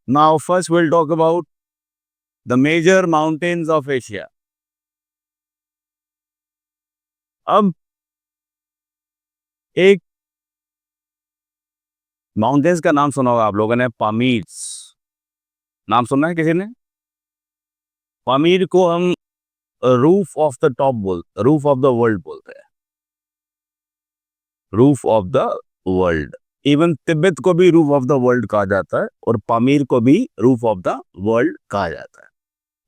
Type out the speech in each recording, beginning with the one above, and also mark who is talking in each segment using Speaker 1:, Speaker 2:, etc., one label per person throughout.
Speaker 1: Now, first we'll talk about the major mountains of Asia. अब एक mountains का नाम सुना होगा आप लोगों ने, पामीर्स। नाम सुना है किसी ने? पामीर को हम roof of the roof of the world बोलते हैं। Roof of the world. Even Tibet को भी रूफ ऑफ द वर्ल्ड कहा जाता है और पामीर को भी रूफ ऑफ द वर्ल्ड कहा जाता है।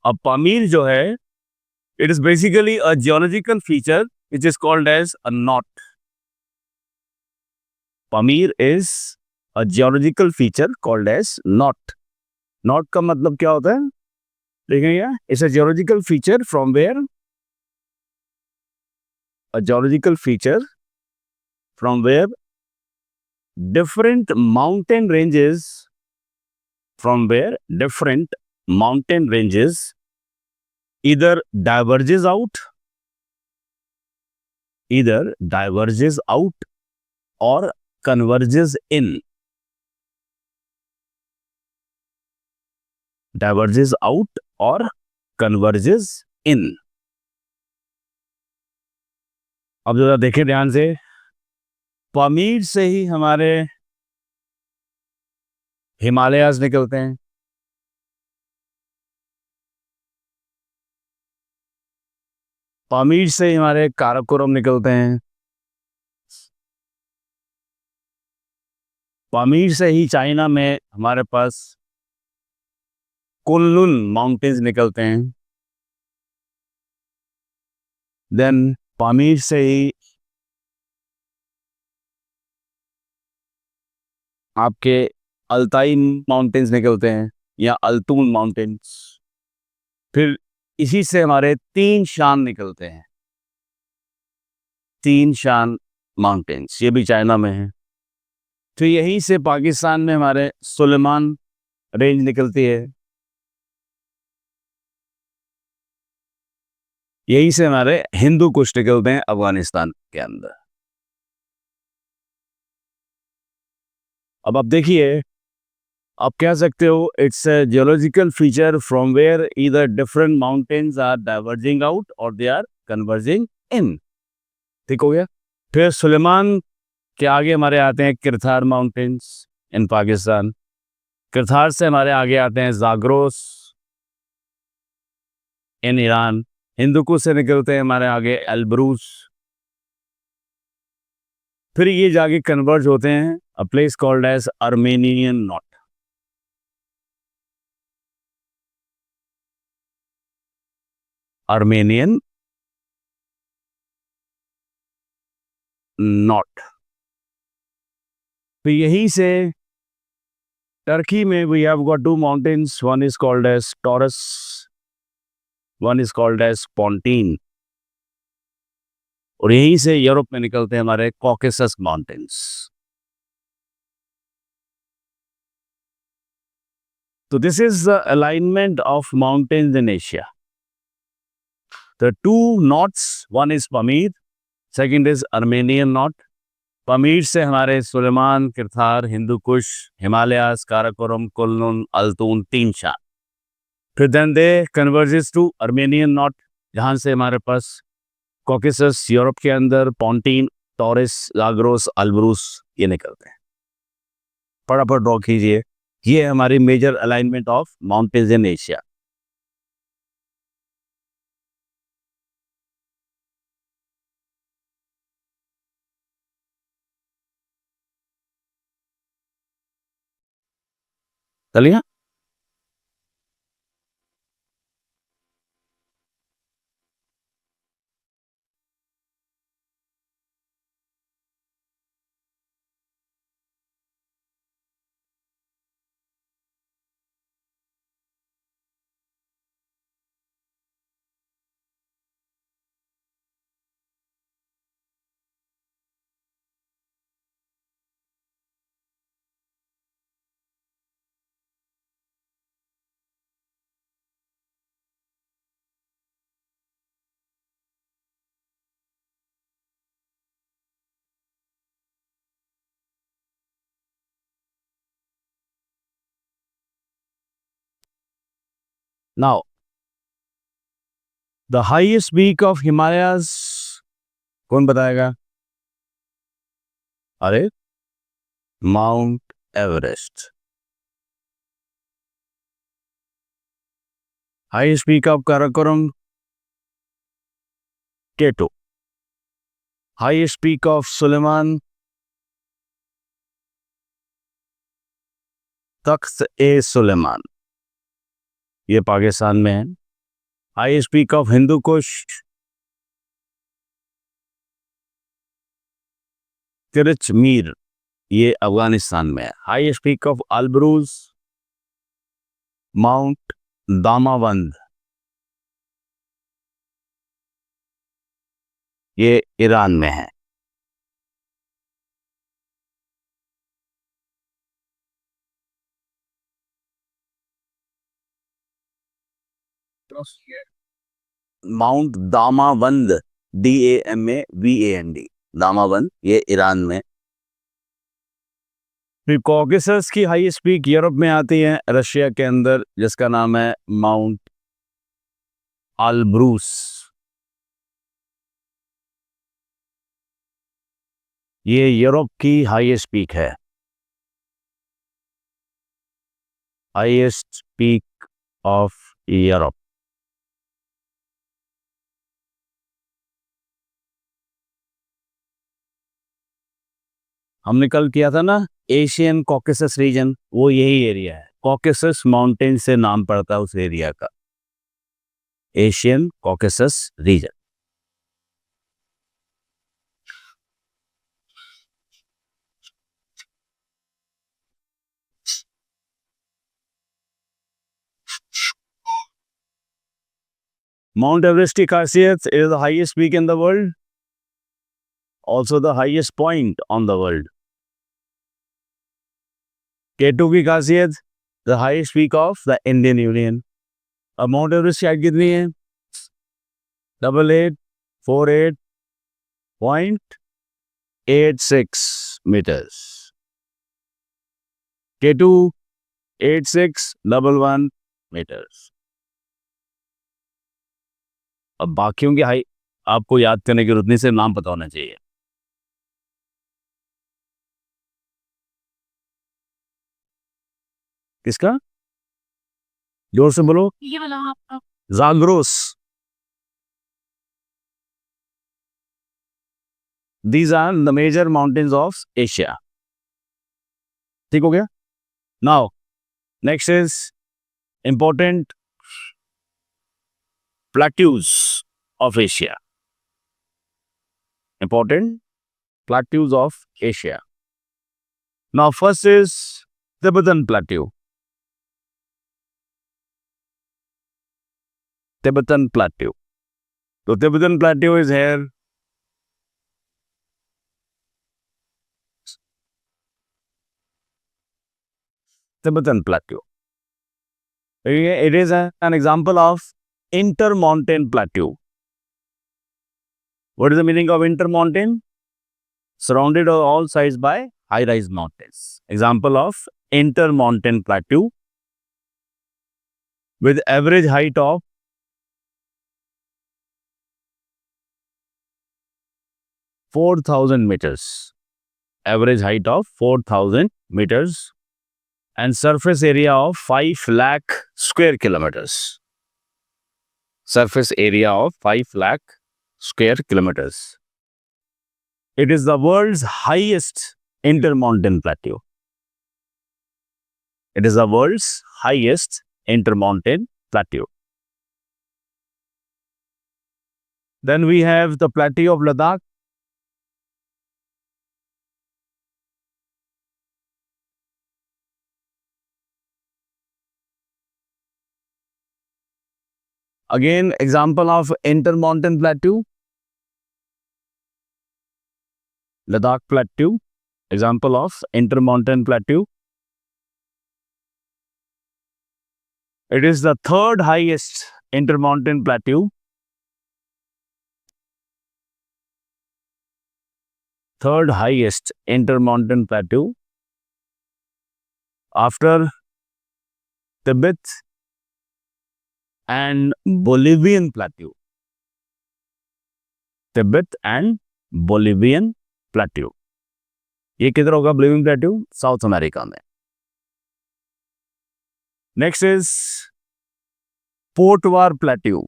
Speaker 1: अब पामीर जो है, it is basically a geological feature which is called as a knot. Pamir is a geological feature called as knot. Knot का मतलब क्या होता है देखेंगे? It's a geological feature from where a geological feature from where different mountain ranges either diverges out or converges in diverges out or converges in। अब जरा देखें ध्यान से, पामीर से ही हमारे हिमालयाज निकलते हैं। पामीर से ही हमारे काराकोरम निकलते हैं। पामीर से ही चाइना में हमारे पास कुनलुन माउंटेन्स निकलते हैं। देन पामीर से ही आपके अल्ताई माउंटेन्स निकलते हैं या अल्तून माउंटेन्स। फिर इसी से हमारे तीन शान निकलते हैं। तीन शान माउंटेन्स, ये भी चाइना में है। तो यहीं से पाकिस्तान में हमारे सुलेमान रेंज निकलती है। यहीं से हमारे हिंदू कुश निकलते हैं अफगानिस्तान के अंदर। अब आप देखिए, आप कह सकते हो it's a geological feature from where either different mountains are diverging out और दे आर कन्वर्जिंग इन। ठीक हो गया। फिर सुलेमान के आगे हमारे आते हैं किरथार माउंटेन्स इन पाकिस्तान। किरथार से हमारे आगे आते हैं जाग्रोस इन ईरान। हिंदुकुश से निकलते हैं हमारे आगे एल्ब्रूस। फिर ये जाके कन्वर्ज होते हैं a place called as Armenian knot. Armenian knot. फिर यहीं से टर्की में we have got two mountains, one is called as Taurus, one is called as Pontine. और यहीं से यूरोप में निकलते हैं हमारे कॉकेसस माउंटेन्स। तो this is the alignment of mountains in Asia. The two knots, one is Pamir, second is Armenian knot. पमीर से हमारे सुलेमान, किरथार, हिंदू कुश, हिमालयास, काराकोरम, कुल्लुन, अल्तून, तीन शान। फिर then they converges to Armenian knot, जहां से हमारे पास कॉकेसस यूरोप के अंदर, पॉन्टीन, टॉरस, जाग्रोस, अल्ब्रूस ये निकलते हैं। फटाफट ड्रॉ कीजिए। ये है हमारी major alignment of mountains in Asia. चलिए। Now, the highest peak of Himalayas, कौन बताएगा? अरे, Mount Everest. Highest peak of Karakoram, K2. Highest peak of Suleiman, Takht-e-Suleiman. ये पाकिस्तान में है. Highest peak of Hindu Kush, Tirchmir. ये अफगानिस्तान में है. Highest peak of Alborz, Mount दामावंद. ये ईरान में है. माउंट दामावंद, DAMAVAND, दामावंद, ये ईरान में. फिर कॉकेसस की हाईएस्ट पीक यूरोप में आती है, रशिया के अंदर, जिसका नाम है माउंट अल्ब्रूस. ये यूरोप की हाईएस्ट पीक है. Highest peak of Europe. हमने कल किया था ना एशियन कॉकेसस रीजन, वो यही एरिया है. कॉकेसस माउंटेन से नाम पड़ता है उस एरिया का, Asian Caucasus region. Mount Everest की खासियत, it is the highest peak in the world, also the highest point on the world. K2 की खासियत, the highest peak of the Indian union. अब माउंट एवरेस्ट की height कितनी है? 8848.86 metres. K2 8611 metres. अब बाकियों की हाइट आपको याद करने की जरूरत नहीं, से नाम पता होना चाहिए. किसका? जोर से बोलो.
Speaker 2: ये वाला आपका
Speaker 1: Zagros. These are the major mountains of Asia. ठीक हो गया? Now, next is important plateaus of Asia. Important plateaus of Asia. Now, first is Tibetan Plateau. Tibetan Plateau. So, Tibetan Plateau is here. Tibetan Plateau. It is an example of intermountain plateau. What is the meaning of intermountain? Surrounded on all sides by high-rise mountains. Example of intermountain plateau with average height of 4,000 meters. Average height of 4,000 meters and surface area of 5 lakh square kilometers. Surface area of 5 lakh square kilometers. It is the world's highest intermountain plateau. It is the world's highest intermountain plateau. Then we have the plateau of Ladakh. Again, example of intermountain plateau. Ladakh Plateau, example of intermountain plateau. It is the third highest intermountain plateau. Third highest intermountain plateau after Tibet and Bolivian plateau. Tibet and Bolivian plateau. ये किधर होगा Bolivian plateau? South America में. Next is Potwar plateau.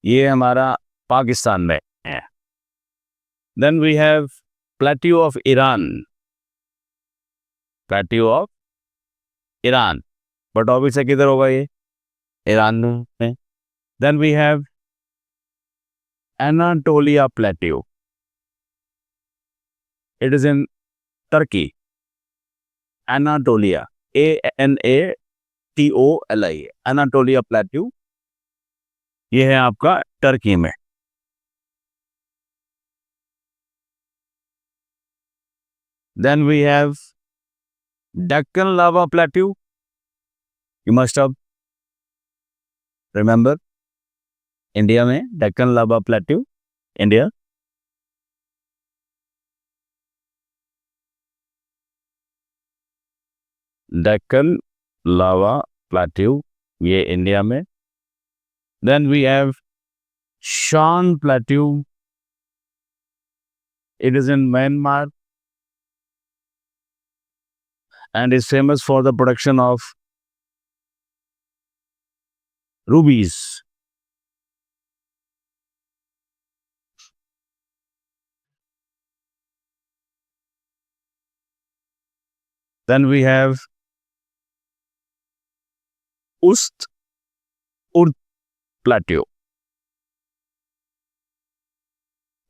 Speaker 1: ये हमारा पाकिस्तान में है. Then we have plateau of Iran. Plateau of Iran, but obviously किधर होगा ये? ईरान में. Then we have Anatolia plateau. It is in Turkey. Anatolia, ANATOLI, Anatolia plateau. ये है आपका टर्की में. Then we have Deccan lava plateau. You must have remember, India में Deccan lava plateau, India. Deccan lava plateau, ये इंडिया में. Then we have शान plateau. It is in Myanmar and is famous for the production of rubies. Then we have Ust-Urt Plateau.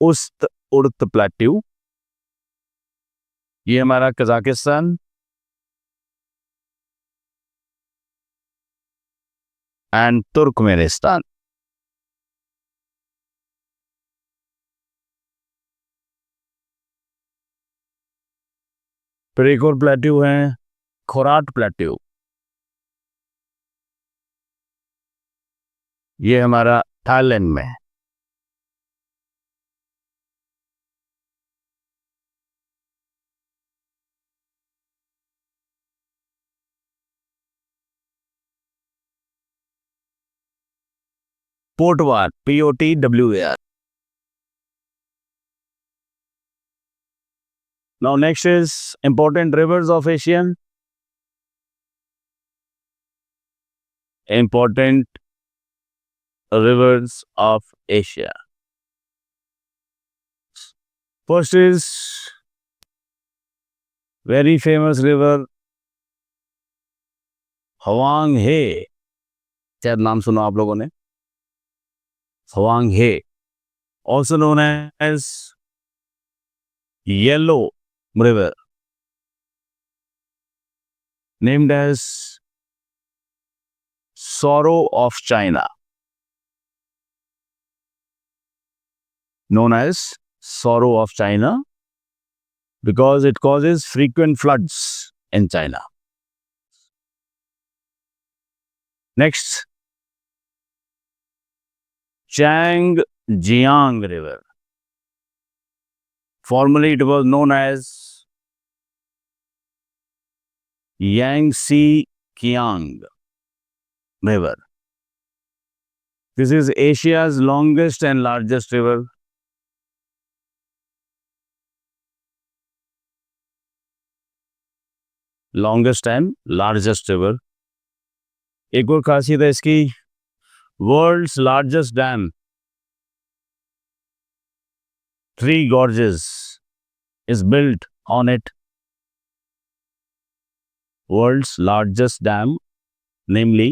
Speaker 1: Ust-Urt Plateau. ये हमारा Kazakhstan and Turkmenistan. फिर एक और plateau है खोराट plateau. ये हमारा थाईलैंड में. पोर्टवार, POTWAR. Now next is important rivers of Asia. Important rivers of Asia. First is very famous river हवांग हे. शायद नाम सुना आप लोगों ने. हवांग हे, also known as Yellow River, named as Sorrow of China. Known as Sorrow of China because it causes frequent floods in China. Next, Changjiang River. Formerly it was known as Yangtze-Kiang River. This is Asia's longest and largest river. Longest and largest river. एक और खासियत है इसकी, world's largest dam, Three Gorges, is built on it. World's largest dam, namely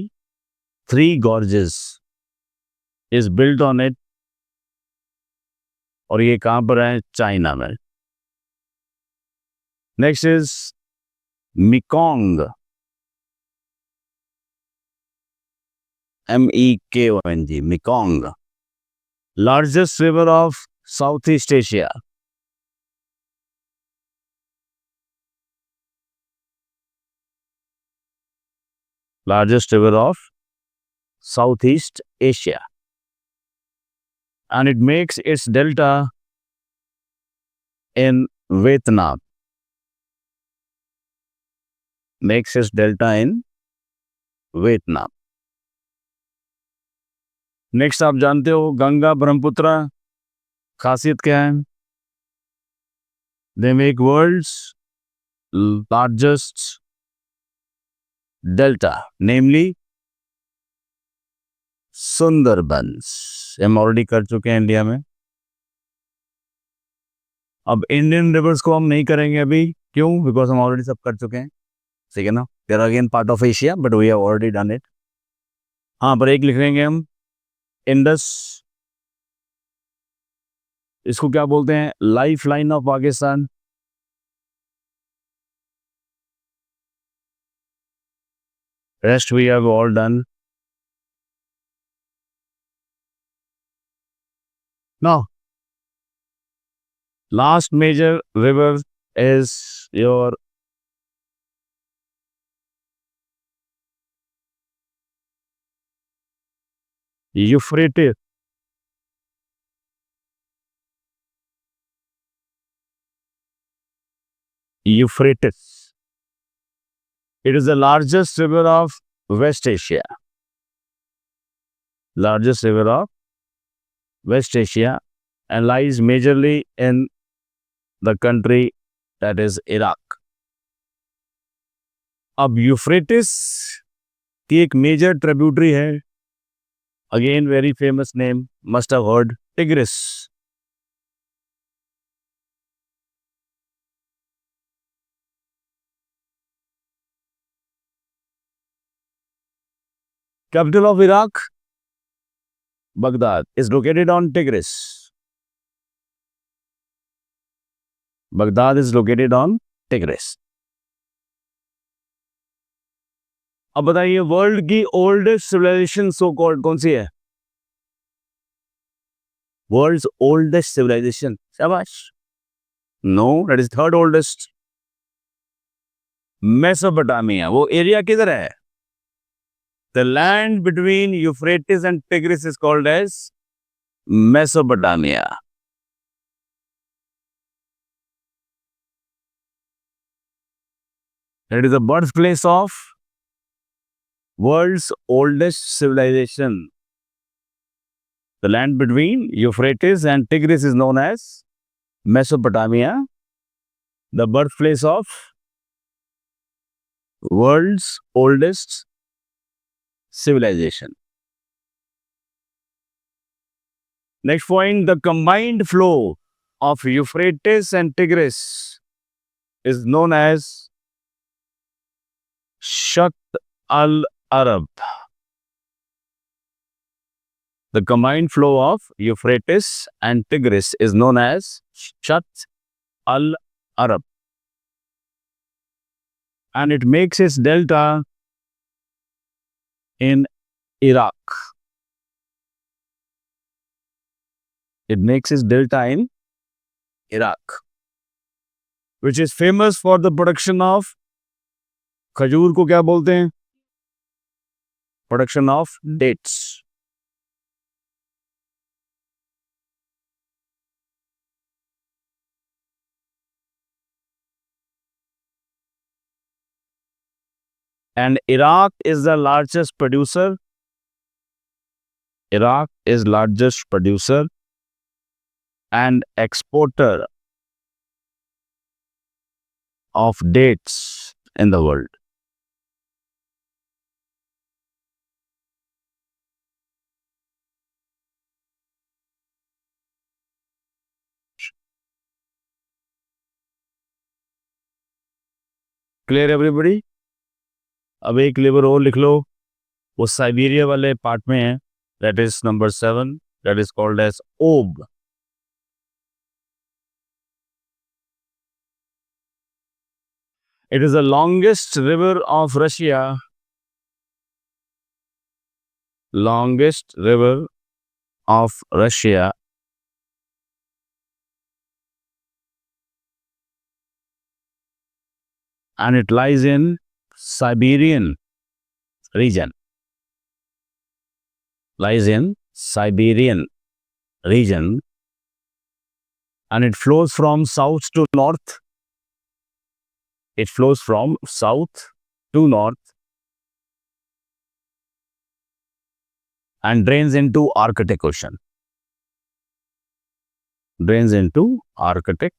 Speaker 1: Three Gorges, is built on it. और ये कहाँ पर है? चाइना में. Next is Mekong. MEKONG, Mekong. Largest river of Southeast Asia. Largest river of Southeast Asia. And it makes its delta in Vietnam. makes its delta in Vietnam. नेक्स्ट आप जानते हो गंगा ब्रह्मपुत्र खासियत क्या है? They make world's largest delta, namely Sundarbans. हम already कर चुके हैं इंडिया में. अब इंडियन रिवर्स को हम नहीं करेंगे अभी. क्यों? बिकॉज हम ऑलरेडी सब कर चुके हैं. ठीक है ना? They are again part of Asia but we have already done it. हाँ, पर एक लिख लेंगे हम, इंडस. इसको क्या बोलते हैं? Life line of Pakistan. Rest we have all done. Now, last major river is your Euphrates. Euphrates. It is the largest river of West Asia. Largest river of West Asia and lies majorly in the country that is Iraq. अब Euphrates की एक major tributary है, again very famous name, must have heard, tigris. Capital of Iraq, Baghdad, is located on Tigris. Baghdad is located on Tigris. अब बताइए world की oldest civilisation so called कौन सी है? World's oldest civilization. शाबाश. No, that is third oldest. Mesopotamia. वो area किधर है? The land between Euphrates and Tigris is called as Mesopotamia. It is the birthplace of world's oldest civilization. The land between Euphrates and Tigris is known as Mesopotamia, the birthplace of world's oldest civilization. Next point, the combined flow of Euphrates and Tigris is known as Shatt al-Arab. The combined flow of Euphrates and Tigris is known as Shatt al-Arab. And it makes its delta in Iraq. It makes its delta in Iraq, which is famous for the production of खजूर को क्या बोलते हैं? Production of dates. And Iraq is the largest producer. Iraq is largest producer and exporter of dates in the world. Clear everybody? अब एक labour और लिख लो, वो साइबेरिया वाले पार्ट में है. That is number 7. That is called as Ob. It is the longest river of Russia. Longest river of Russia. And it lies in Siberian region. Lies in Siberian region. And it flows from south to north. It flows from south to north and drains into Arctic Ocean. Drains into Arctic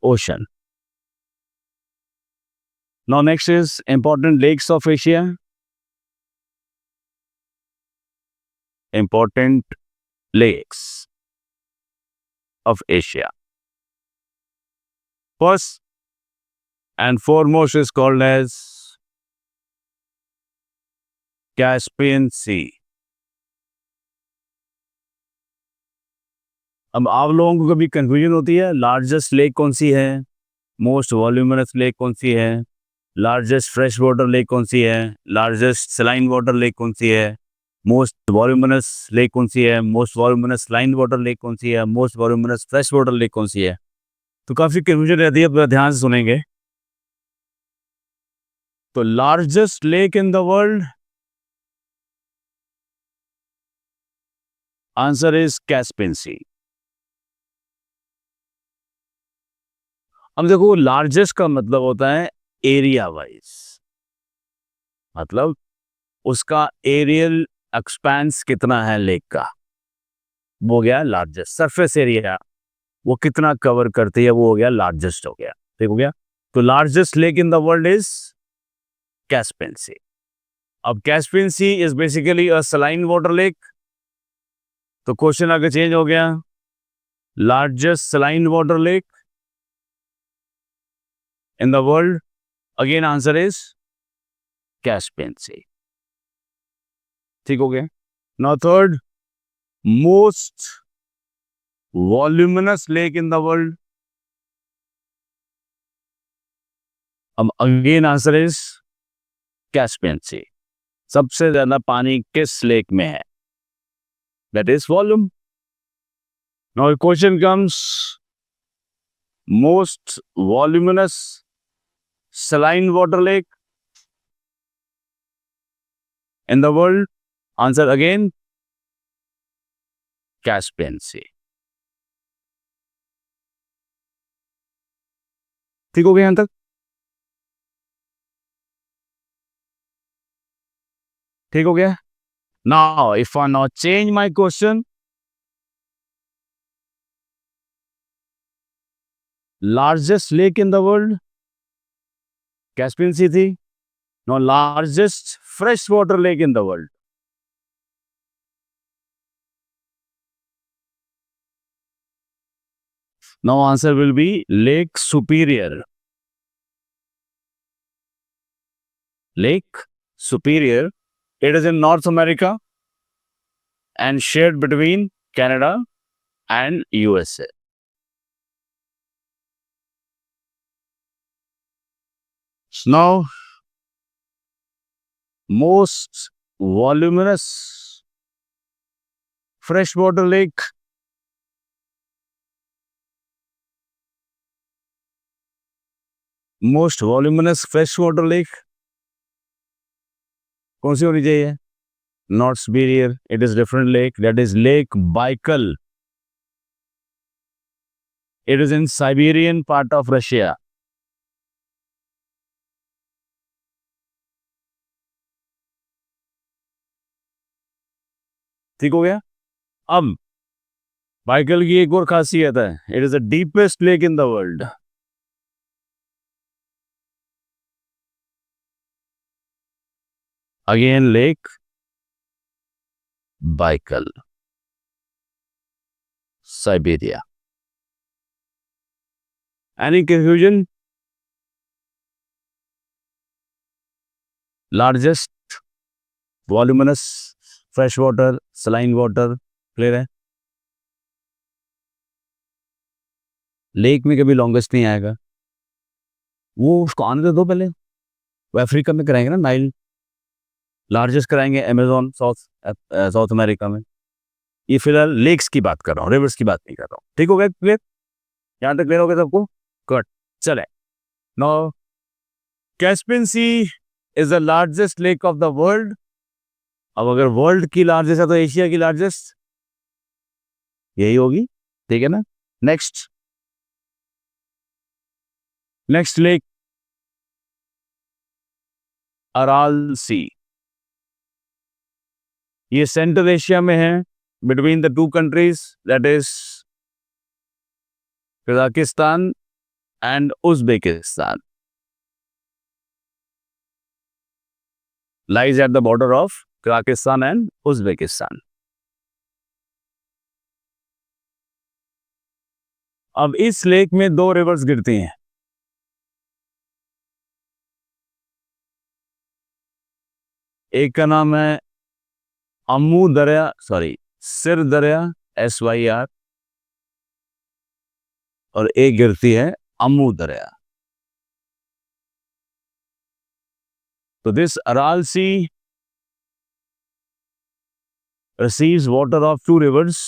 Speaker 1: Ocean. Now next is important lakes of Asia. Important lakes of Asia. First and foremost is called as Caspian Sea. अब आप लोगों को कभी confusion होती है, largest lake कौन सी है, मोस्ट वॉल्यूमिनस लेक कौन सी है, लार्जेस्ट फ्रेश वाटर लेक कौन सी है, लार्जेस्ट सलाइन वाटर लेक कौन सी है, मोस्ट वॉल्यूमिनस लेक कौन सी है, most voluminous saline water lake कौन सी है, most voluminous fresh water lake कौन सी है? तो काफी कंफ्यूजन रहती है, आप ध्यान से सुनेंगे. तो largest lake in the world, answer is Caspian Sea. अब देखो, लार्जेस्ट का मतलब होता है एरिया वाइज, मतलब उसका एरियल एक्सपेंस कितना है लेक का, वो हो गया लार्जेस्ट. सरफेस एरिया वो कितना कवर करती है, वो हो गया लार्जेस्ट हो गया. ठीक हो गया. तो largest lake in the world is Caspian Sea. अब Caspian C is basically a saline water lake. तो क्वेश्चन आगे चेंज हो गया, largest saline water lake in the world, again answer is Caspian Sea. ठीक हो गया. Now third, most voluminous lake in the world. अब again answer is Caspian Sea. सबसे ज्यादा पानी किस लेक में है? That is volume. Now the question comes, most voluminous saline water lake in the world, answer again Caspian Sea. ठीक हो गया यहां तक? ठीक हो गया. Now if I now change my question, largest lake in the world, Caspian Sea थी. Now largest freshwater lake in the world, now answer will be Lake Superior. Lake Superior, it is in North America and shared between Canada and USA. Now most voluminous freshwater lake, most voluminous freshwater lake कौन सी होनी चाहिए? Not Superior, it is different lake, that is Lake Baikal. It is in Siberian part of Russia. ठीक हो गया. अब Baikal की एक और खासियत है, it is the deepest lake in the world. Again lake Baikal, Siberia. Any confusion? Largest voluminous fresh water saline water, clear है? लेक में कभी लॉन्गेस्ट नहीं आएगा, वो उसको आने तो दो पहले. वो अफ्रीका में कराएंगे ना, नाइल. लार्जेस्ट कराएंगे अमेजोन साउथ अमेरिका में. ये फिलहाल लेक्स की बात कर रहा हूँ, रिवर्स की बात नहीं कर रहा हूँ. ठीक हो गया क्लियर? यहाँ तक क्लियर हो गया सबको? गुड. चले. Now Caspian C is the largest lake of the world. अब अगर वर्ल्ड की लार्जेस्ट है तो एशिया की लार्जेस्ट यही होगी. ठीक है ना? नेक्स्ट लेक अराल सी, ये सेंट्रल एशिया में है, between the two countries that is Kazakhstan and Uzbekistan, lies at the border of Kazakhstan and Uzbekistan. अब इस लेक में दो रिवर्स गिरती हैं, एक का नाम है अम्मू दरिया, सिर दरिया SYR, और एक गिरती है अम्मू दरिया. तो this Aral sea receives water of two rivers.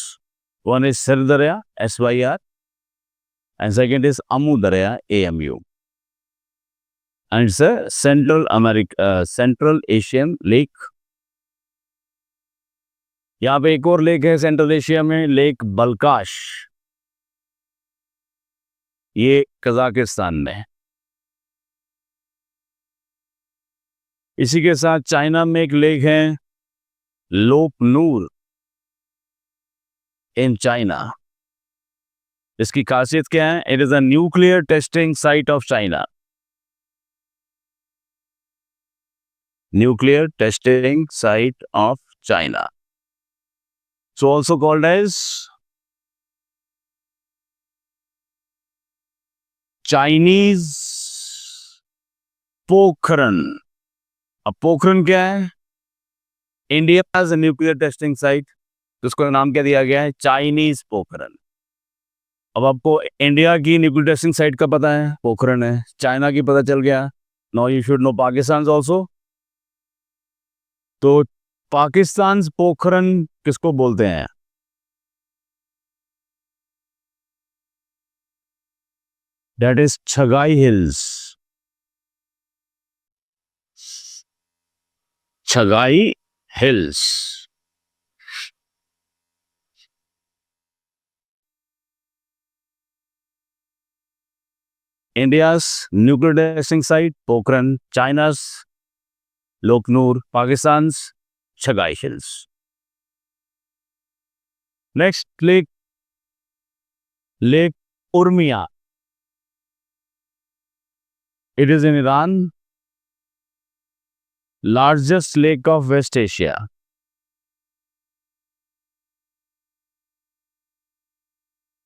Speaker 1: One is Sir Darya SYR and second is Ammu Darya AMU. And it's a Central Asian lake. यहाँ पे एक और लेक है सेंट्रल एशिया में, लेक बलकाश, ये Kazakhstan में है. इसी के साथ चाइना में एक लेक है लोपनूर इन चाइना. इसकी खासियत क्या है? It is a nuclear testing site of China. Nuclear testing site of China, so also called as Chinese Pokhran. अब पोखरन क्या है? India has a nuclear testing site, तो उसको नाम क्या दिया गया है? चाइनीज पोखरन. अब आपको इंडिया की न्यूक्लियर टेस्टिंग साइट का पता है, पोखरन है. चाइना की पता चल गया. Now you should know Pakistan also. तो पाकिस्तान पोखरन किसको बोलते हैं? That is Chagai hills. Chagai hills. India's nuclear testing site, Pokhran, China's Loknoor, Pakistan's Chagai Hills. Next lake, Lake Urmia. It is in Iran, largest lake of West Asia.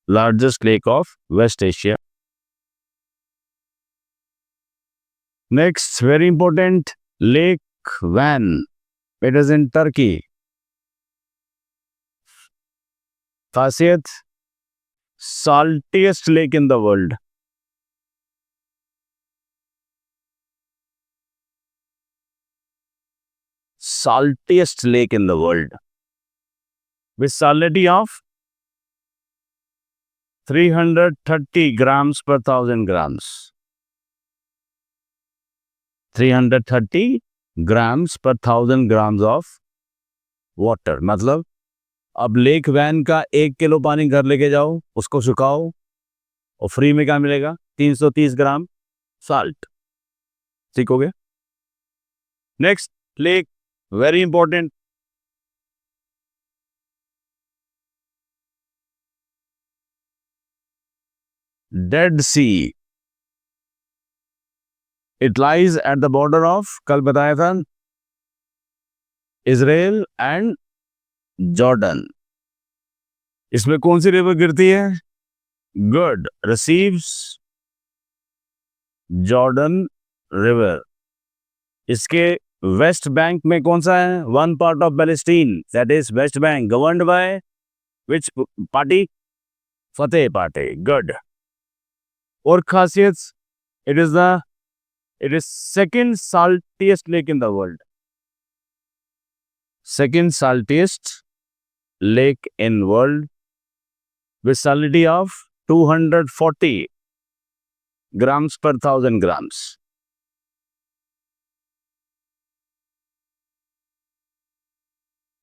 Speaker 1: Largest lake of West Asia. Next, very important, Lake Van. It is in Turkey. खासियत, saltiest lake in the world. Saltiest lake in the world. With salinity of 330 grams per 1000 grams. 330 grams per 1000 grams of water. मतलब अब lake van का 1 kilo पानी घर लेके जाओ, उसको सुखाओ और फ्री में क्या मिलेगा? 330 ग्राम साल्ट. ठीक हो गया. Next lake, very important, Dead Sea. It lies at the border of, कल बताया था, इजराइल एंड जॉर्डन. इसमें कौन सी रिवर गिरती है? Good, receives Jordan river. इसके वेस्ट बैंक में कौन सा है? One part of Palestine, that is West Bank, governed by which party? Fatah party. Good. और खासियत, it is second saltiest lake in the world. Second saltiest lake in world with salinity of 240 grams per 1000 grams.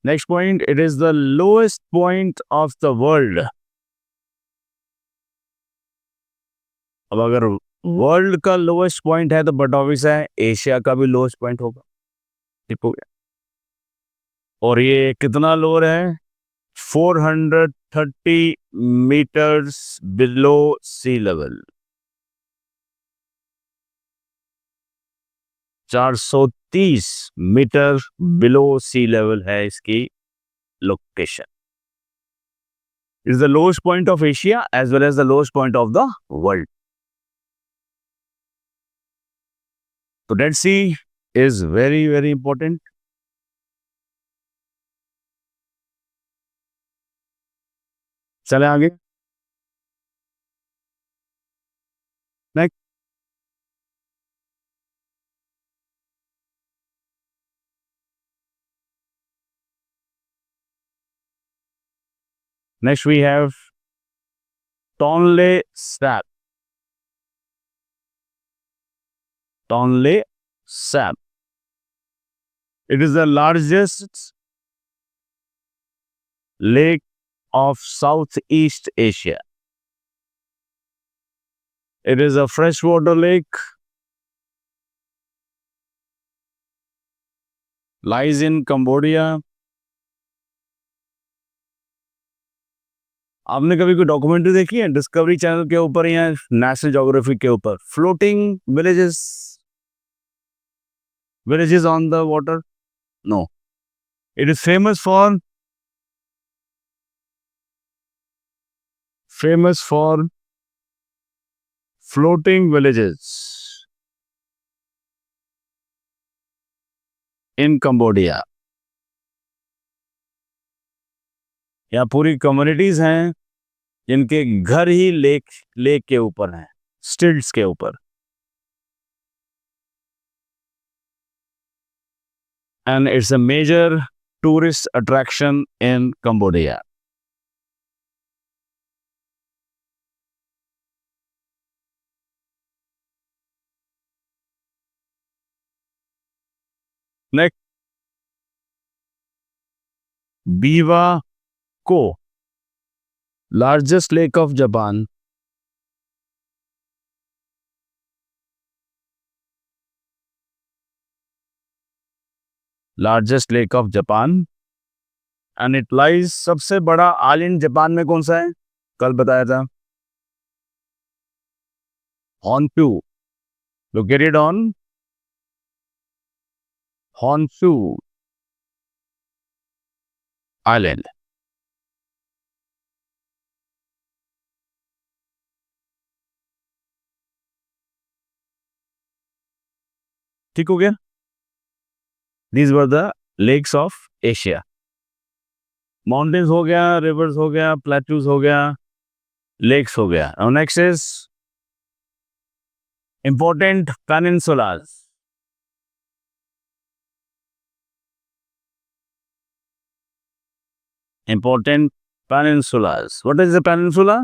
Speaker 1: Next point, it is the lowest point of the world. अब अगर world का lowest point है तो but obvious है Asia का भी lowest point होगा, ठीक हो गया। और ये कितना लोअर है, 430 meters below sea level, 430 meter below sea level है इसकी location. Is the lowest point of Asia as well as the lowest point of the world. तो Dead Sea is very very important. चले आगे। Next next we have Tonle Sap. Tonle Sap, it is the largest lake of Southeast Asia. It is a freshwater lake, lies in Cambodia. आपने कभी कोई documentary देखी है discovery channel के ऊपर या नेशनल ज्योग्राफी के ऊपर, floating villages, villages on the water? No. It is famous for floating villages in Cambodia. यहाँ पूरी कम्युनिटीज हैं जिनके घर ही लेक के ऊपर हैं, स्टिल्ट्स के ऊपर। And it's a major tourist attraction in Cambodia. Next, Biwa Ko, largest lake of Japan. Largest lake of Japan. And it lies, सबसे बड़ा आइलैंड जापान में कौन सा है, कल बताया था, Honshu, located on Honshu island. ठीक हो गया। These were the lakes of Asia. Mountains हो गया, रिवर्स हो गया, प्लेट्यूज हो गया, लेक्स हो गया। Now next is important peninsulas. Important peninsulas. What is a peninsula?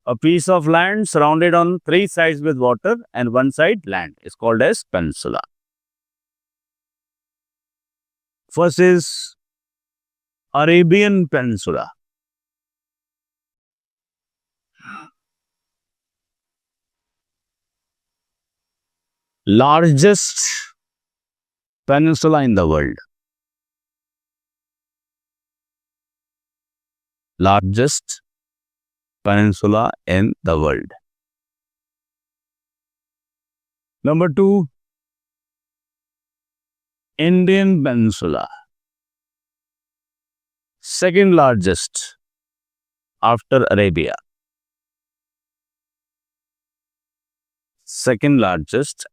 Speaker 1: A piece of land surrounded on three sides with water and one side land is called as peninsula. First is Arabian Peninsula. Largest peninsula in the world. Largest peninsula in the world. Number 2, Indian Peninsula. Second largest after Arabia. Second largest.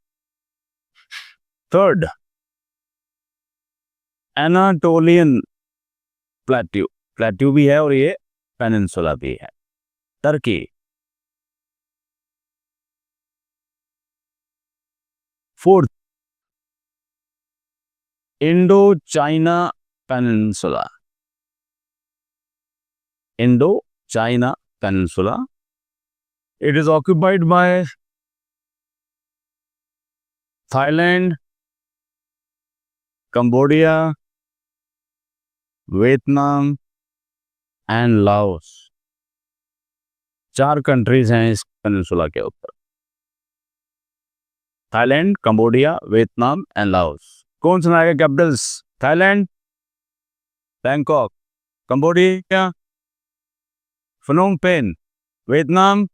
Speaker 1: Third, Anatolian Plateau. Plateau भी है और ये peninsula भी है, Turkey. Fourth, Indo China peninsula. Indo China peninsula. It is occupied by Thailand, Cambodia, Vietnam and Laos. 4 countries हैं इस peninsula के ऊपर। Thailand, Cambodia, Vietnam and Laos. कौन सुनाएगा capitals? Thailand, Bangkok, Cambodia, Phnom Penh, Vietnam,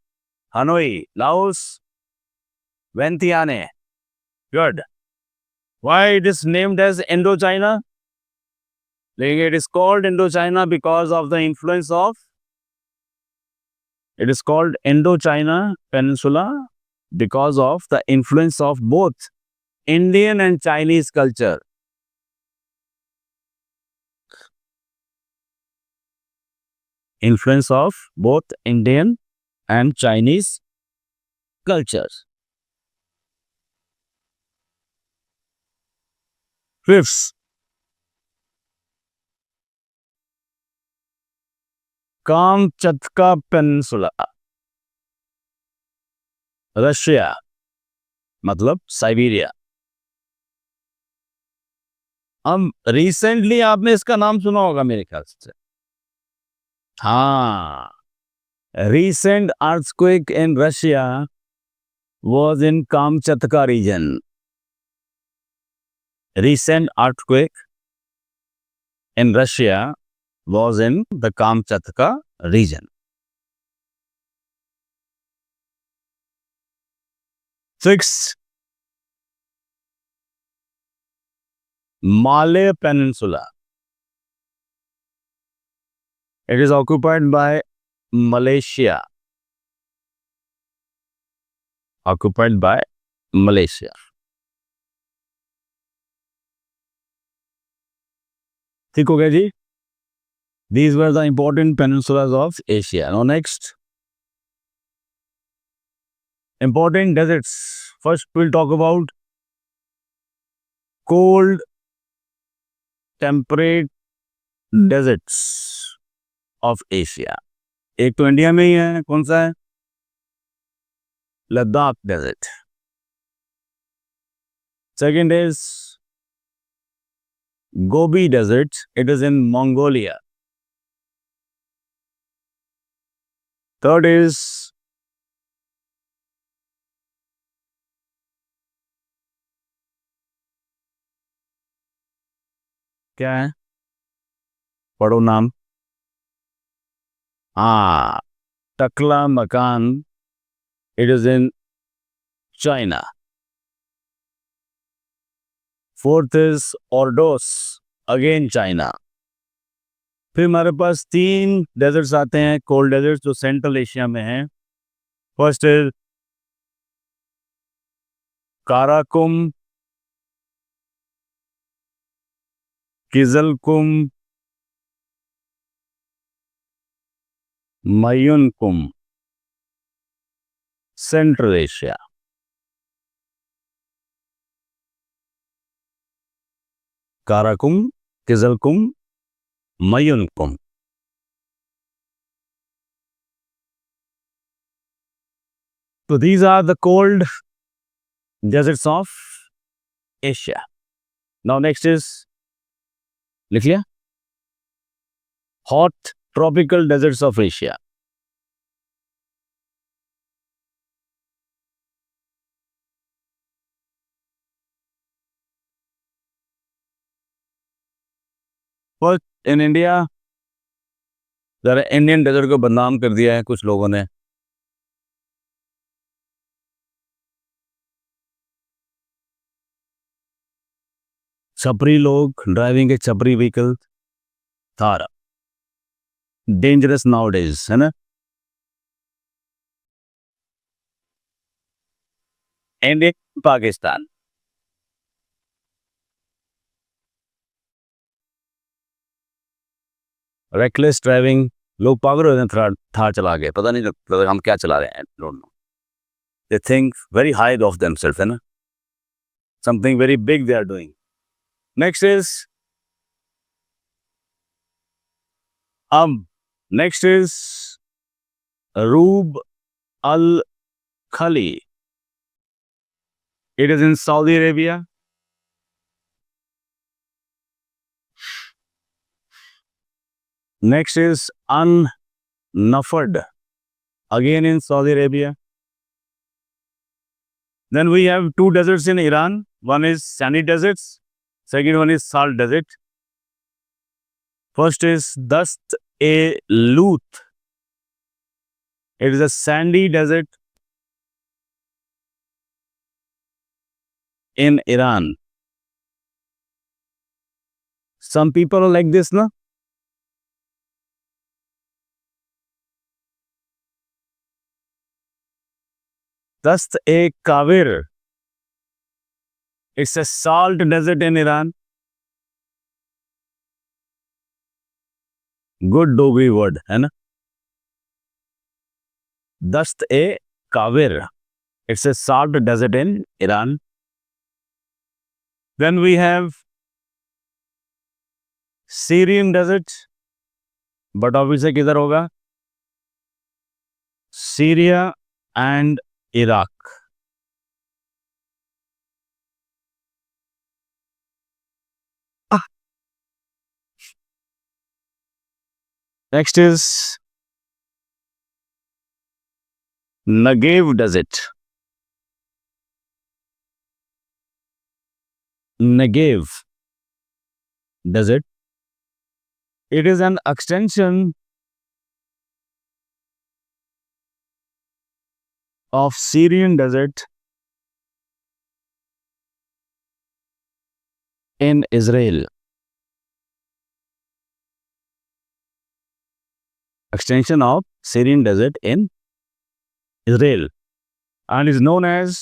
Speaker 1: Hanoi, Laos, Vientiane. Good. Why it is named as Indochina? It is called Indochina because of the influence of. It is called Indochina Peninsula because of the influence of both Indian and Chinese culture. Influence of both Indian and Chinese cultures. Fifth, Kamchatka Peninsula. Russia मतलब Siberia. अब recently आपने इसका नाम सुना होगा मेरे ख्याल से। हाँ, recent earthquake in Russia was in Kamchatka region. Recent earthquake in Russia was in the Kamchatka region. Sixth, Malay Peninsula. It is occupied by Malaysia. Occupied by Malaysia. ठीक हो गया जी? These were the important peninsulas of Asia. Now next, important deserts. First we'll talk about cold temperate deserts of Asia. एक तो India में ही है, कौन सा है? Ladakh desert. Second is Gobi Desert. It is in Mongolia. Third is क्या है? पढ़ो नाम. हाँ, टकला मकान. It is in China. Fourth is Ordos. Again China. फिर हमारे पास 3 डेजर्ट्स आते हैं, कोल्ड डेजर्ट्स, जो सेंट्रल एशिया में हैं. First is Karakum, Kyzylkum, Moyynkum. Central Asia. Karakum, Kyzylkum, Moyynkum. So these are the cold deserts of Asia. Now next is, लिख लिया, hot tropical deserts of Asia. First in India, जरा Indian desert को बदनाम कर दिया है कुछ लोगों ने. छपरी लोग ड्राइविंग ए छपरी व्हीकल, थार डेंजरस नाउडेज, है ना. इंडिया, पाकिस्तान. रेकलेस ड्राइविंग, लोग पागल हो जाते हैं थार चला के, पता नहीं लगता हम क्या चला रहे हैं. Don't know. They think very high of themselves, है ना. Something very big they are doing. Next is next is Rub Al Khali. It is in Saudi Arabia. Next is An Nafad, again in Saudi Arabia. Then we have two deserts in Iran. One is sandy deserts, second one is salt desert. First is Dast e Lut. It is a sandy desert in Iran. Some people are like this, no? Dast e Kavir. It's a salt desert in Iran. Good Dogri word, है ना? Dast e Kavir. It's a salt desert in Iran. Then we have Syrian desert. But obviously किधर होगा? Syria and Iraq. Next is Negev desert. Negev desert. It is an extension of Syrian desert in Israel. Extension of Syrian desert in Israel, and is known as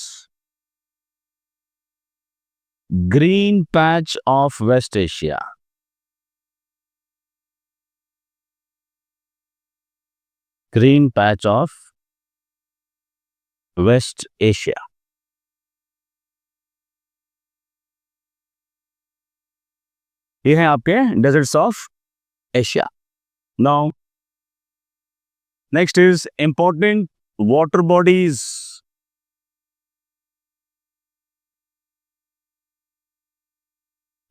Speaker 1: green patch of West Asia. Green patch of West Asia. ये हैं आपके deserts of Asia. Now, next is important water bodies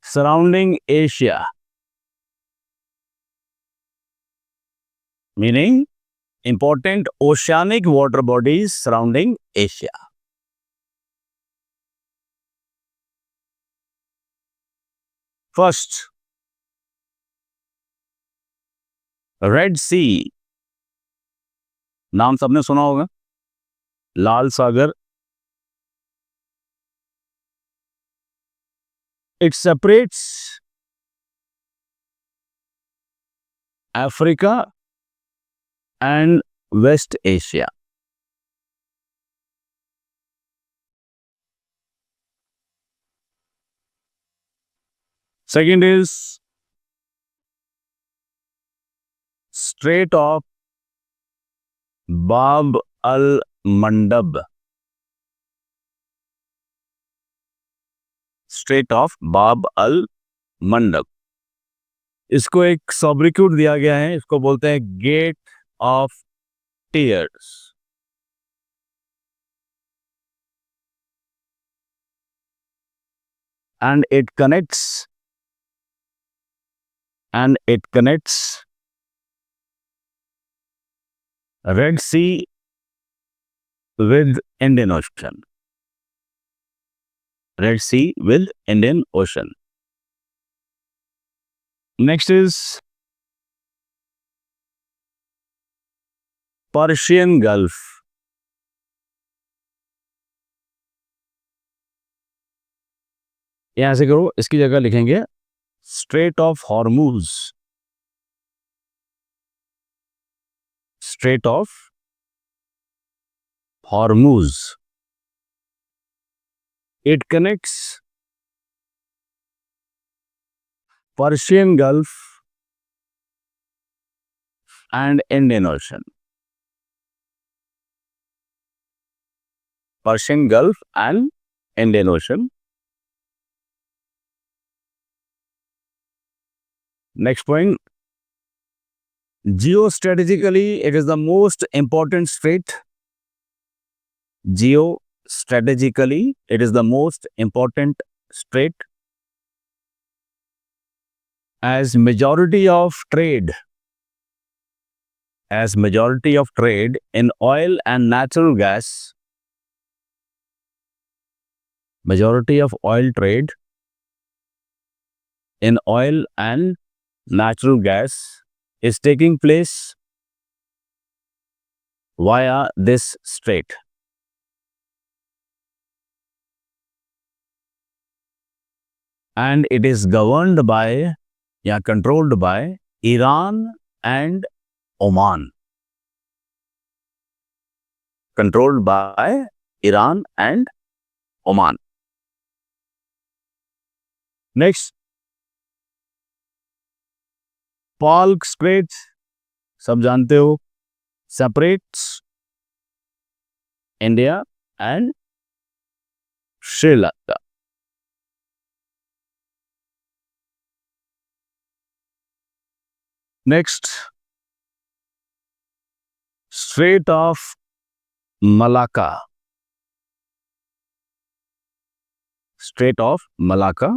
Speaker 1: surrounding Asia. Meaning important oceanic water bodies surrounding Asia. First, Red Sea. नाम सबने सुना होगा, लाल सागर. It separates Africa and West Asia. Second is Strait of Bab al-Mandab. Strait of Bab al-Mandab. इसको एक सॉब्रिक्यूट दिया गया है, इसको बोलते हैं gate of tears. And it connects Red Sea with Indian Ocean. Red Sea with Indian Ocean. Next is Persian Gulf. यहां से करो, इसकी जगह लिखेंगे Strait of Hormuz. Strait of Hormuz. It connects Persian Gulf and Indian Ocean. Persian Gulf and Indian Ocean. Next point. Geostrategically, it is the most important strait. Geostrategically, it is the most important strait, as majority of trade in oil and natural gas majority of oil trade in oil and natural gas is taking place via this strait. And it is governed by, controlled by Iran and Oman. Controlled by Iran and Oman. Next, Palk Strait, सब जानते हो, separates India and Sri Lanka. Next, Strait of Malacca. Strait of Malacca.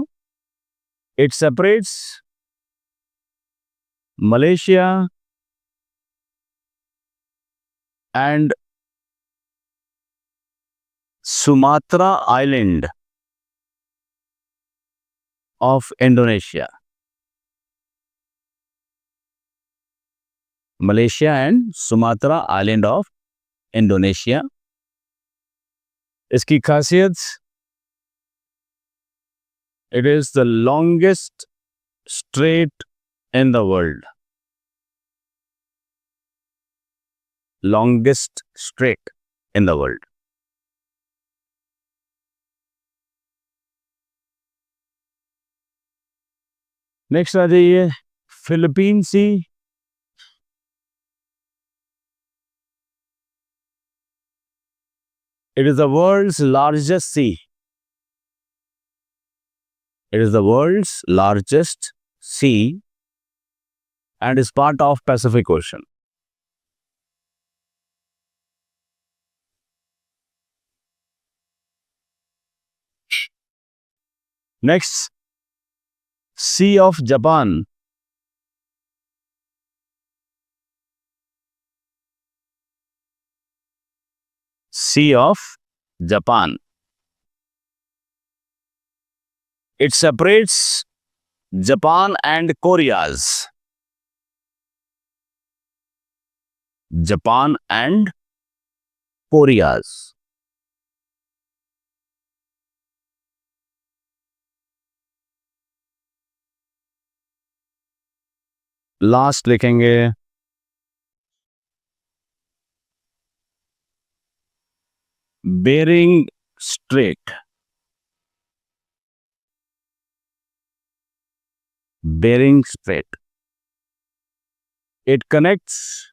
Speaker 1: It separates Malaysia and Sumatra Island of Indonesia. Malaysia and Sumatra Island of Indonesia. इसकी खासियत, it is the longest strait in the world. Longest strait in the world. Next आ जाइए, Philippine Sea. It is the world's largest sea. It is the world's largest sea and is part of Pacific Ocean. Next, Sea of Japan. Sea of Japan. It separates Japan and Koreas. Japan and Koreas. Last लिखेंगे Bering Strait. Bering Strait. It connects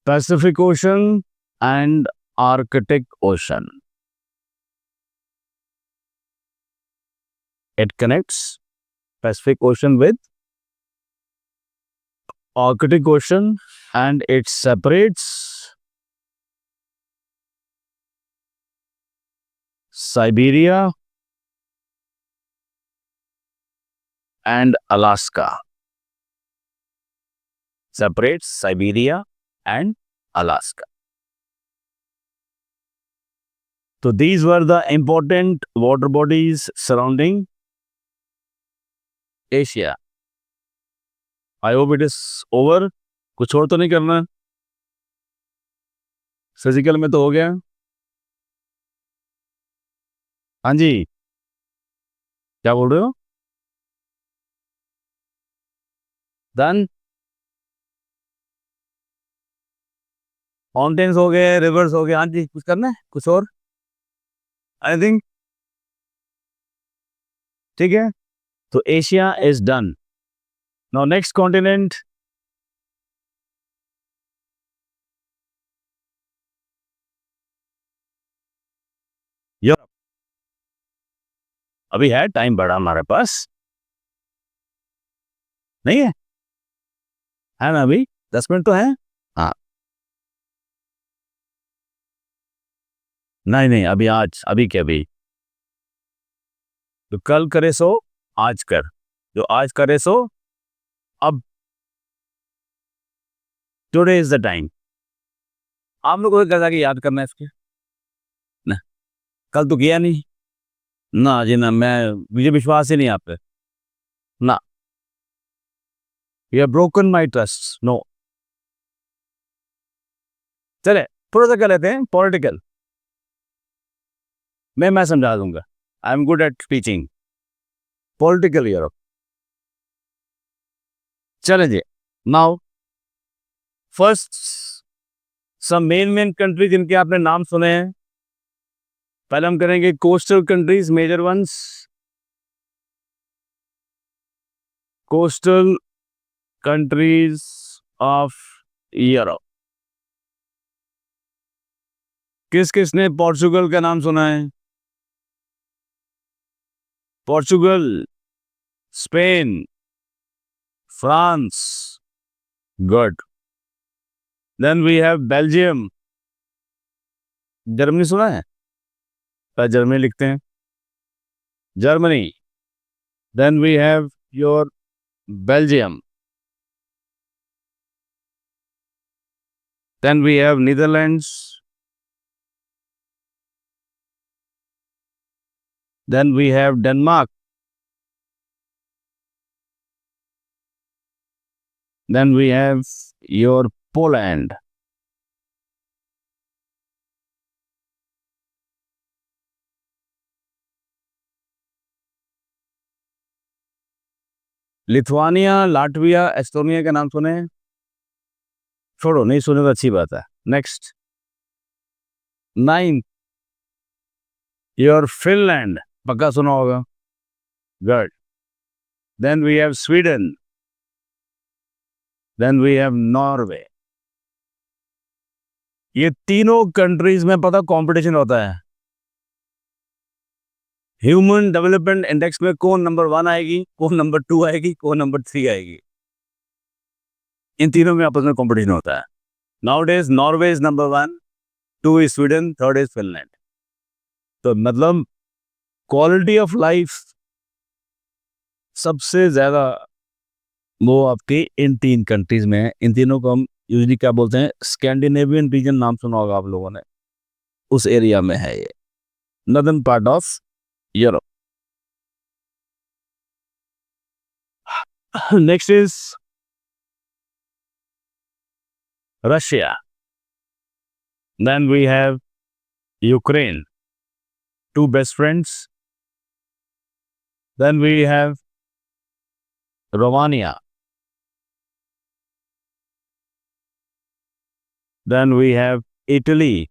Speaker 1: Pacific Ocean and Arctic Ocean. It connects Pacific Ocean with Arctic Ocean and it separates Siberia and Alaska. Separates Siberia and Alaska. So these were the important water bodies surrounding Asia. I hope it is over. कुछ और तो नहीं करना? Physical में तो हो गया. हाँ जी, क्या बोल रहे हो? Done? माउंटेन्स हो गए, रिवर्स हो गए. हाँ जी, कुछ करना है? कुछ और? एनीथिंग? ठीक है, तो Asia is done. Now next continent, Europe. अभी है टाइम बड़ा हमारे पास, नहीं है ना? अभी 10 मिनट तो है. हाँ, नहीं, अभी आज, अभी क्या, अभी तो कल करे सो आज कर, जो आज करे सो अब. Today is the time. आप लोगों को क्या याद करना है इसके ना? कल तो किया नहीं ना जी ना, मुझे विश्वास ही नहीं आप पे ना। You have broken my trust, no. चले थोड़ा सा कर लेते हैं पॉलिटिकल, मैं समझा दूंगा। I am good at teaching political Europe. चले जी, now first some main country जिनके आपने नाम सुने हैं। पहले हम करेंगे coastal countries, major ones, coastal countries of Europe. किस किसने पोर्चुगल का नाम सुना है? Portugal, Spain, France, good. Then we have Belgium, Germany सुना है? पहले जर्मनी लिखते हैं, Germany. Then we have your Belgium. Then we have Netherlands. Then we have Denmark. Then we have your Poland. Lithuania, Latvia, Estonia के नाम सुने हैं? छोड़ो, नहीं सुने तो अच्छी बात है। नेक्स्ट, 9 योर फिनलैंड, पक्का सुना होगा, good. Then we have Sweden. Then we have Norway. ये तीनों कंट्रीज में पता कंपटीशन होता है। ह्यूमन डेवलपमेंट इंडेक्स में कौन नंबर 1 आएगी, कौन नंबर 2 आएगी, कौन नंबर 3 आएगी, इन तीनों में आपस में कंपटीशन होता है। Nowadays Norway is number 1, 2 is Sweden, 3rd is Finland. तो मतलब क्वालिटी ऑफ लाइफ सबसे ज्यादा वो आपके इन 3 कंट्रीज में है। इन तीनों को हम यूजली क्या बोलते हैं, स्कैंडिनेवियन रीजन नाम सुना होगा आप लोगों ने, उस एरिया में है ये, northern part of Europe. Next is Russia. Then we have Ukraine, 2 best friends. Then we have Romania. Then we have Italy,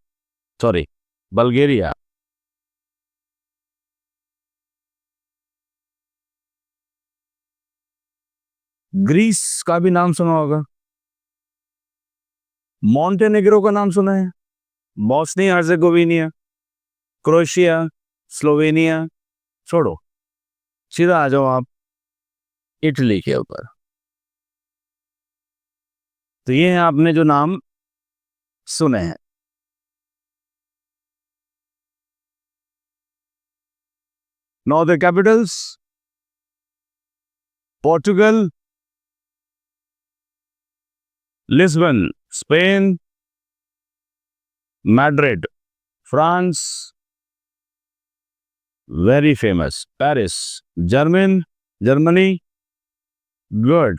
Speaker 1: sorry, Bulgaria. Greece का भी नाम सुना होगा। मॉन्टेनेग्रो का नाम सुना है? Bosnia Herzegovina, Croatia, Slovenia. छोड़ो, सीधा आ जाओ आप इटली के ऊपर। तो ये हैं आपने जो नाम सुने हैं। Now the capitals, Portugal, Lisbon, Spain, Madrid, France, very famous, Paris, Germany, good,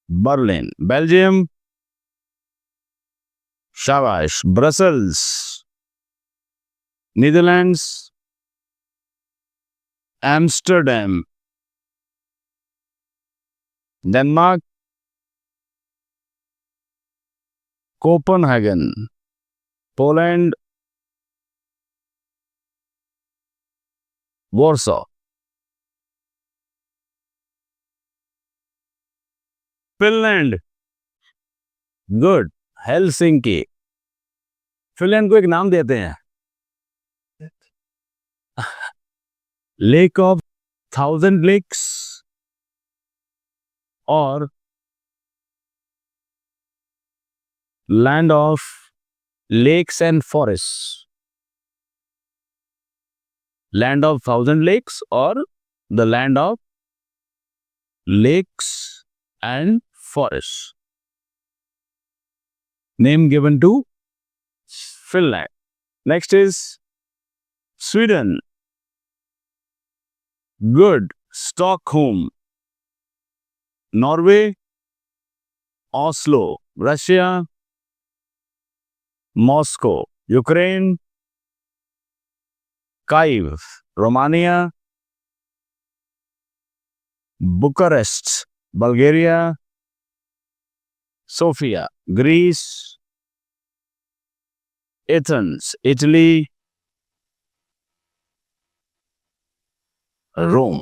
Speaker 1: Berlin, Belgium, शाबाश, Brussels, Netherlands, Amsterdam, Denmark, Copenhagen, Poland, Warsaw, Finland, good, Helsinki. Finland को एक नाम देते हैं, लेक ऑफ 1000 लेक्स और land of lakes and forest. Land of 1000 lakes और the land of lakes and forest, name given to Finland. Next is Sweden, good, Stockholm, Norway, Oslo, Russia, Moscow, Ukraine, Kyiv, Romania, Bucharest, Bulgaria, Sofia, Greece, Athens, Italy, Rome.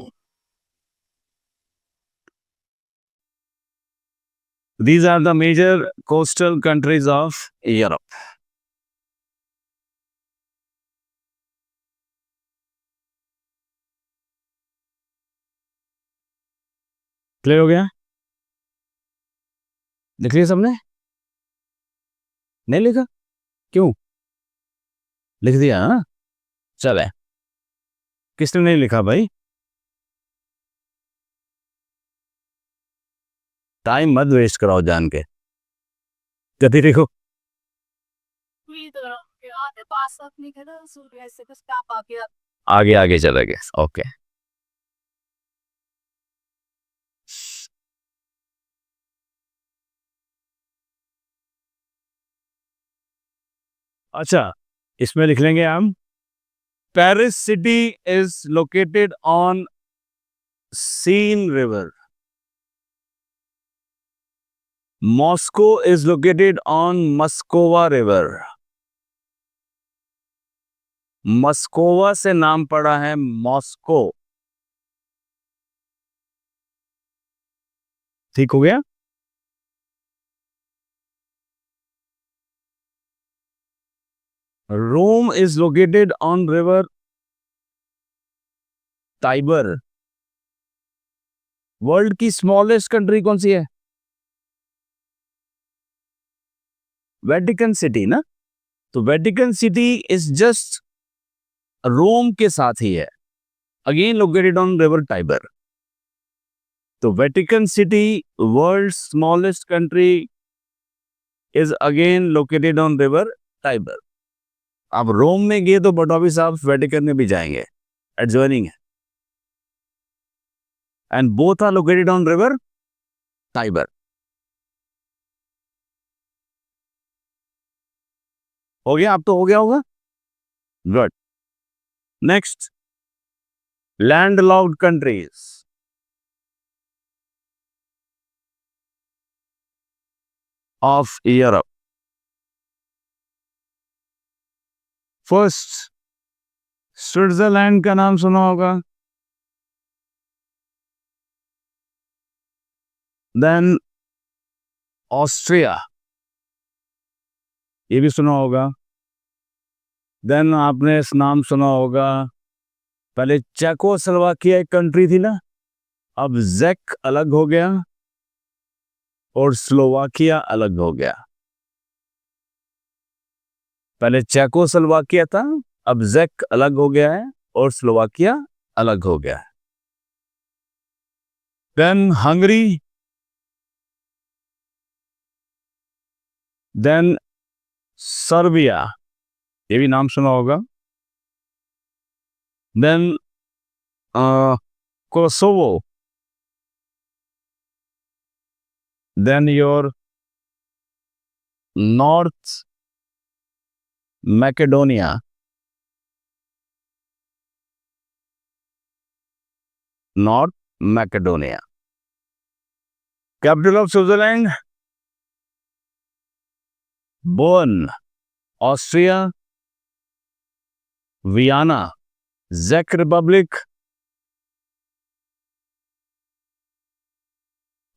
Speaker 1: These are the major coastal countries of Europe. Clear हो गया? लिख लिया सबने? नहीं लिखा? क्यों? लिख दिया? हाँ, चले. किसने नहीं लिखा भाई? टाइम मत वेस्ट कराओ जान के. गति देखो. आगे आगे चले गए. ओके. अच्छा, इसमें लिख लेंगे हम. Paris city is located on Seine river. Moscow is located on Moskva river. Moskva से नाम पड़ा है मॉस्को. ठीक हो गया? Rome is located on river Tiber. World की स्मॉलेस्ट कंट्री कौन सी है? वेटिकन सिटी ना. तो Vatican city is just Rome के साथ ही है. Again located on river Tiber. तो Vatican city world smallest country is again located on river Tiber. आप रोम में गए तो बटोबी साहब वेटिकन में भी जाएंगे. एडजॉइनिंग है. And both are located on river Tiber. हो गया? अब तो हो गया होगा. Good. Next, landlocked countries of Europe. First, Switzerland का नाम सुना होगा. देन ऑस्ट्रिया, ये भी सुना होगा. देन आपने इस नाम सुना होगा. पहले चेकोस्लोवाकिया एक कंट्री थी ना, अब जेक अलग हो गया और स्लोवाकिया अलग हो गया. पहले चेकोस्लोवाकिया था, अब जेक अलग हो गया है और स्लोवाकिया अलग हो गया है. देन हंगरी, देन सर्बिया, ये भी नाम सुना होगा. Then Kosovo, then your North Macedonia, North Macedonia. Capital of Switzerland Bern. Austria Vienna. जेक Republic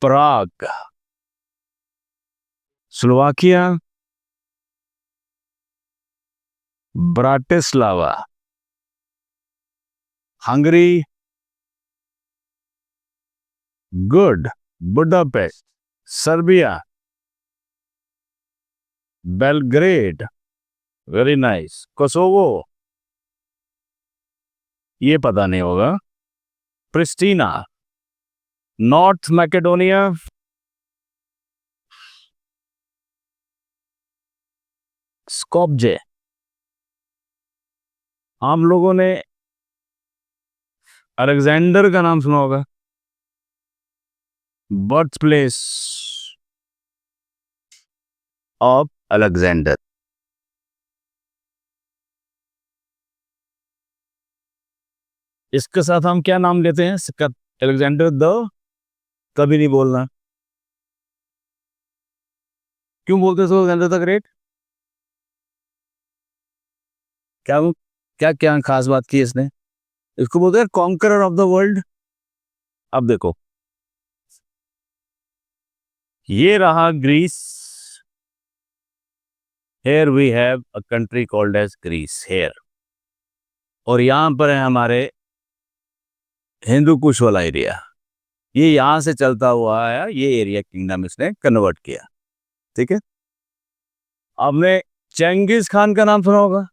Speaker 1: Prague. Slovakia Bratislava. Hungary good Budapest. Serbia Belgrade, very nice. Kosovo ये पता नहीं होगा. प्रिस्टीना. North Macedonia Skopje. आप लोगों ने अलेक्जेंडर का नाम सुना होगा, बर्थ प्लेस ऑफ अलेक्जेंडर। इसके साथ हम क्या नाम लेते हैं? अलेक्जेंडर द, कभी नहीं बोलना। क्यों बोलते हैं अलेक्जेंडर द ग्रेट? क्या क्या क्या खास बात की इसने? इसको बोलते हैं कॉन्करर ऑफ द वर्ल्ड। अब देखो, ये रहा Greece. Here we have a country called as Greece here, और यहां पर है हमारे हिंदू कुश वाला एरिया। ये यहां से चलता हुआ आया, ये एरिया किंगडम इसने कन्वर्ट किया। ठीक है। आपने चंगेज खान का नाम सुना होगा।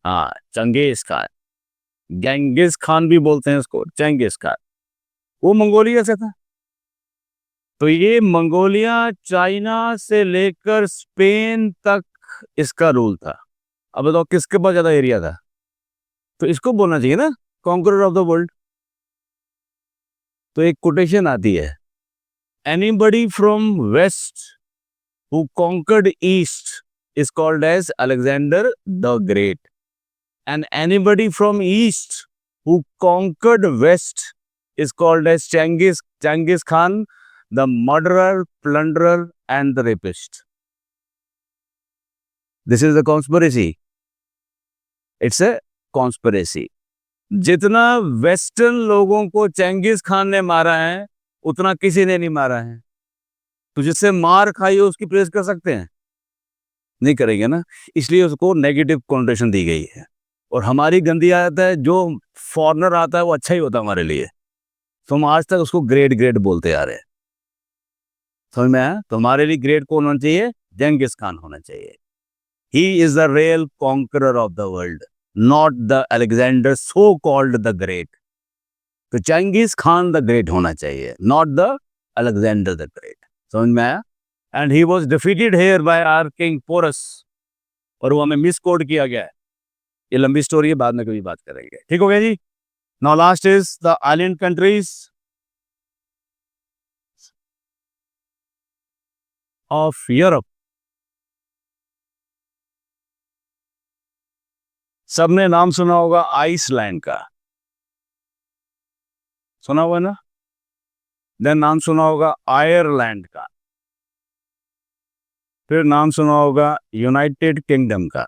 Speaker 1: हाँ, चंगेज खान, गेंगिस खान भी बोलते हैं उसको, चंगेज खान। वो मंगोलिया से था। तो ये मंगोलिया, चाइना से लेकर स्पेन तक इसका रूल था। अब बताओ किसके पास ज्यादा एरिया था? तो इसको बोलना चाहिए ना कॉन्करर ऑफ द वर्ल्ड। तो एक कोटेशन आती है, anybody from west who conquered east is called as Alexander the great, and anybody from east who conquered west is called as Genghis Khan, the murderer, plunderer, and the rapist. This is a conspiracy. It's a conspiracy. जितना western लोगों को Genghis Khan ने मारा है, उतना किसी ने नहीं मारा है। तो जिससे मार खाई हो उसकी प्रेस कर सकते हैं? नहीं करेंगे ना। इसलिए उसको नेगेटिव कॉन्टेशन दी गई है। और हमारी गंदी आदत है, जो फॉरेनर आता है वो अच्छा ही होता है हमारे लिए, तो हम आज तक उसको ग्रेट ग्रेट बोलते आ रहे हैं। समझ में आया? तो हमारे लिए ग्रेट कौन होना चाहिए? जंगिस खान होना चाहिए। He is the real conqueror of the world, not the Alexander so called the great. तो चंगेज खान द ग्रेट होना चाहिए, not the Alexander the great. समझ में आया? And he was defeated here by our king Porus, और वो हमें miss code किया गया है। ये लंबी स्टोरी है, बाद में कभी बात करेंगे। ठीक हो गया जी। Now last is the island countries of Europe. सबने नाम सुना होगा आइसलैंड का, सुना हुआ ना? देन नाम सुना होगा आयरलैंड का, फिर नाम सुना होगा यूनाइटेड किंगडम का,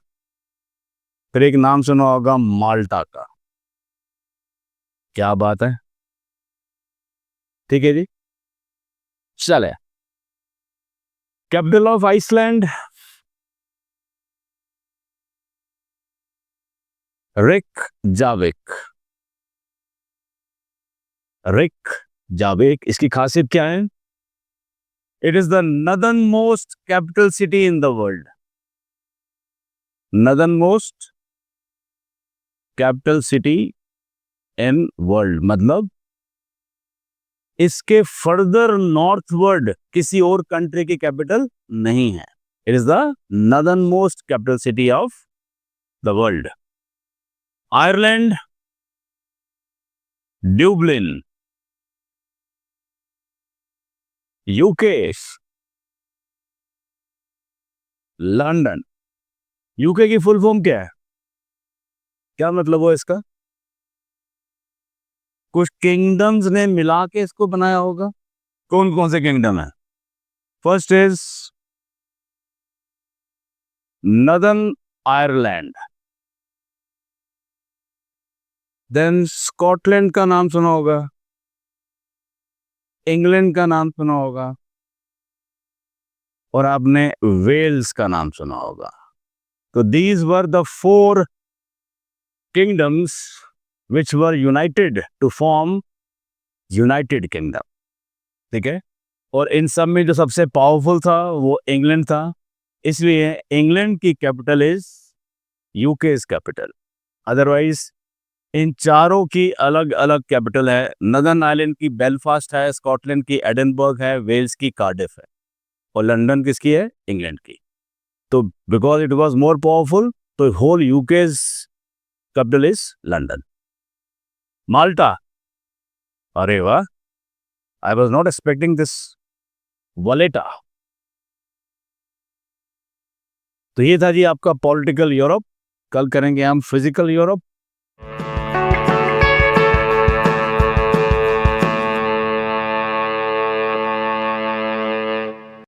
Speaker 1: फिर एक नाम सुना होगा माल्टा का। क्या बात है। ठीक है जी, चले। Capital of Iceland Reykjavik. Reykjavik, इसकी खासियत क्या है? It is the northern most capital city in the world. Northern most capital city in world, मतलब इसके फर्दर नॉर्थवर्ड किसी और कंट्री की कैपिटल नहीं है। It is the northern most capital city of the world. Ireland Dublin. UK London. UK की full form क्या है? क्या मतलब हो इसका? कुछ किंगडम्स ने मिला के इसको बनाया होगा। कौन कौन से किंगडम है? First is Northern Ireland, then Scotland का नाम सुना होगा, इंग्लैंड का नाम सुना होगा, और आपने वेल्स का नाम सुना होगा। तो these were the 4 kingdoms which were united to form United Kingdom. ठीक है। और इन सब में जो सबसे पावरफुल था वो इंग्लैंड था, इसलिए इंग्लैंड की capital is UK is capital. Otherwise इन चारों की अलग अलग कैपिटल है। नदर्न आइलैंड की बेलफास्ट है, स्कॉटलैंड की एडिनबर्ग है, वेल्स की कार्डिफ है, और लंदन किसकी है? इंग्लैंड की। तो because it was more powerful, तो whole UK's capital is London. Malta, अरे वाह, I was not expecting this. Valletta. तो ये था जी आपका पॉलिटिकल यूरोप. कल करेंगे हम फिजिकल यूरोप.